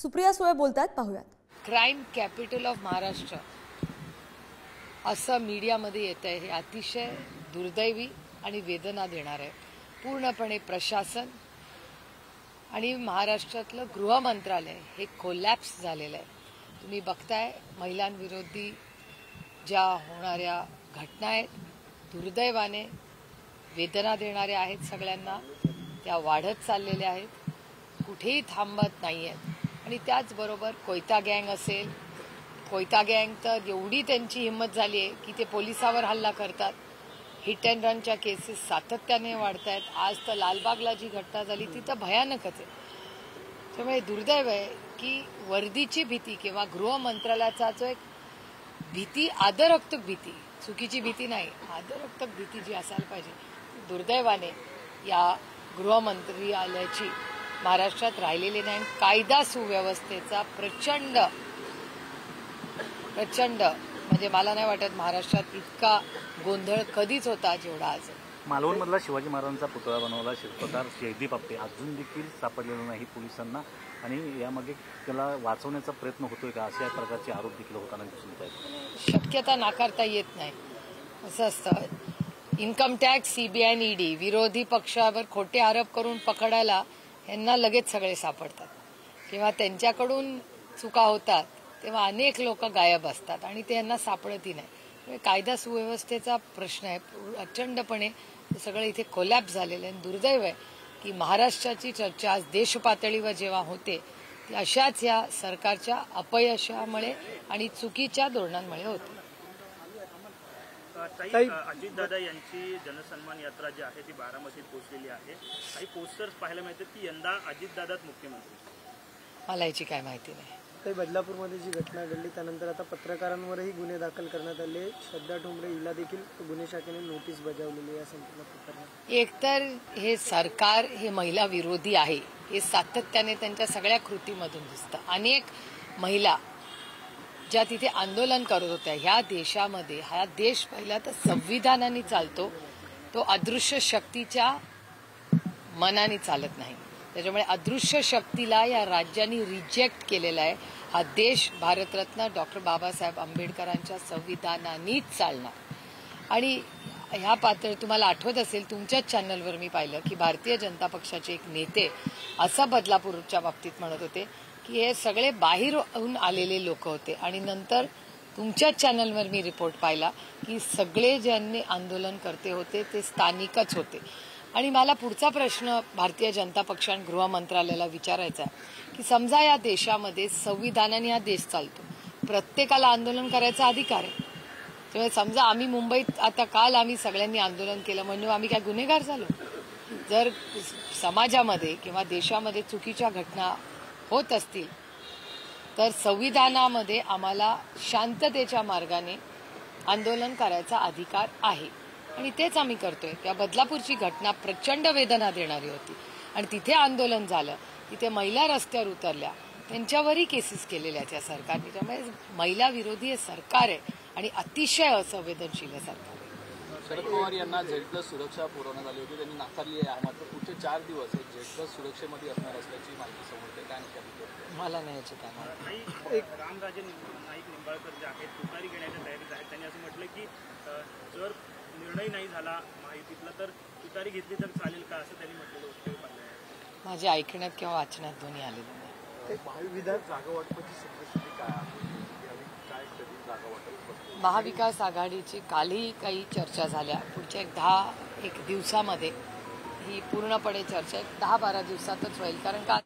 सुप्रिया सुळे बोलतात, पाहूयात. Crime capital of Maharashtra असं मीडियामध्ये येत आहे, हे अतिशय दुर्दैवी आणि वेदना देणार आहे. पूर्णपणे प्रशासन आणि महाराष्ट्रातलं गृह मंत्रालय हे कोलॅप्स झालेलं आहे. तुम्ही बघताय महिलांविरोधी ज्या होणाऱ्या घटना आहेत, दुर्दैवाने वेदना देणाऱ्या आहेत. सगळ्यांना त्या वाढत चाललेल्या आहेत, कुठेही थांबत नाही आहेत. आणि त्याचबरोबर कोयता गँग असेल, कोयता गँग तर एवढी त्यांची हिंमत झाली आहे की ते पोलिसावर हल्ला करतात. हिट अँड रनच्या केसेस सातत्याने वाढत आहेत. आज तर लालबागला जी घटना झाली ती तर भयानकच आहे. त्यामुळे दुर्दैव आहे की वर्दीची भीती किंवा गृह मंत्रालयाचा जो एक भीती, आदरक्तक भीती, चुकीची भीती नाही, आदरक्तक भीती जी असायला पाहिजे, दुर्दैवाने या गृहमंत्रालयाची महाराष्ट्रात राहिलेली नाही. कायदा सुव्यवस्थेचा प्रचंड म्हणजे मला नाही वाटत महाराष्ट्रात इतका गोंधळ कधीच होता जेवढा आज. मालवणमधला शिवाजी महाराजांचा पुतळा बनवला शिल्पकार जयदीप आपटे अजून देखील सापडलेला नाही पोलिसांना, आणि यामागे त्याला वाचवण्याचा प्रयत्न होतोय का, अशा प्रकारचे आरोप देखील होताना दिसून येत आहेत. शक्यता नाकारता येत नाही. असं असतं, इन्कम टॅक्स, सीबीआय आणि ईडी विरोधी पक्षावर खोटे आरोप करून पकडायला यांना लगेच सगळे सापडतात. जेव्हा त्यांच्याकडून चुका होतात तेव्हा अनेक लोक गायब असतात आणि ते यांना सापडतही नाही. कायदा सुव्यवस्थेचा प्रश्न आहे. प्रचंडपणे सगळं इथे कोलॅप्स झालेलं आहे. दुर्दैव आहे की महाराष्ट्राची चर्चा आज देश पातळीवर जेव्हा होते ती अशाच या सरकारच्या अपयशामुळे आणि चुकीच्या धोरणांमुळे होते. अजितदादा यांची जनसन्मान यात्रा जी आहे ती बारामतीत पोहोचलेली आहे. काही पोस्टर्स पाहायला मिळतात की यंदा अजितदादाच मुख्यमंत्री. मला याची काय माहिती नाही. काही बदलापूरमध्ये जी घटना घडली त्यानंतर आता पत्रकारांवरही गुन्हे दाखल करण्यात आले. श्रद्धा ठोंबरे हिला देखील गुन्हे शाखेने नोटीस बजावलेली आहे संपूर्ण. एकतर हे सरकार हे महिला विरोधी आहे, हे सातत्याने त्यांच्या सगळ्या कृतीमधून दिसतं. अनेक महिला ज्या तिथे आंदोलन करत होत्या, ह्या देशामध्ये हा देश पहिला तर संविधानाने चालतो, तो अदृश्य शक्तीच्या मनाने चालत नाही. त्याच्यामुळे अदृश्य शक्तीला या राज्यांनी रिजेक्ट केलेला आहे. हा देश भारतरत्न डॉक्टर बाबासाहेब आंबेडकरांच्या संविधानानेच चालणार. आणि ह्या पातळी तुम्हाला आठवत असेल, तुमच्याच चॅनलवर मी पाहिलं की भारतीय जनता पक्षाचे एक नेते असं बदलापूरच्या बाबतीत म्हणत होते की हे सगळे बाहेरून आलेले लोक होते, आणि नंतर तुमच्याच चॅनलवर मी रिपोर्ट पाहिला की सगळे ज्यांनी आंदोलन करते होते ते स्थानिकच होते. आणि मला पुढचा प्रश्न भारतीय जनता पक्ष आणि गृह मंत्रालयाला विचारायचा आहे की समजा या देशामध्ये संविधानाने हा देश चालतो, प्रत्येकाला आंदोलन करायचा अधिकार आहे. त्यामुळे समजा आम्ही मुंबईत आता काल आम्ही सगळ्यांनी आंदोलन केलं म्हणजे आम्ही काय गुन्हेगार झालो? जर समाजामध्ये किंवा देशामध्ये चुकीच्या घटना होत असतील तर संविधानामध्ये आम्हाला शांततेच्या मार्गाने आंदोलन करायचा अधिकार आहे, आणि तेच आम्ही करतोय. त्या बदलापूरची घटना प्रचंड वेदना देणारी होती आणि तिथे आंदोलन झालं, तिथे महिला रस्त्यावर उतरल्या, त्यांच्यावरही केसेस केलेल्या आहेत या सरकारने. त्यामुळे महिला विरोधी हे सरकार आहे आणि अतिशय असंवेदनशील हे सरकार आहे. शरद पवार यांना झेडप्लस सुरक्षा पुरवण्यात आली होती, त्यांनी नाकारली आहे. मात्र पुढचे 4 दिवस झेडप्लस सुरक्षेमध्ये असणार असल्याची माहिती समोर येते. काय मला नाही याची काय माहिती. रामराजे नाईक निंबाळकर जे आहेत तुतारी घेण्याच्या तयारीत आहेत. त्यांनी असं म्हटलं की जर निर्णय नाही झाला माहितीतला तर तुतारी घेतली तर चालेल का, असं त्यांनी म्हटलेलं होतं. माझ्या ऐकण्यात किंवा वाचण्यात दोन्ही आलेलं नाही. महाविधान जागा वाटपाची सद्यस्थिती काय आहे, काय कधी जागा वाटप? महाविकास आघाडीची कालही काही चर्चा झाल्या. पुढच्या 10 दिवसामध्ये ही पूर्णपणे चर्चा 10-12 दिवसातच होईल. कारण का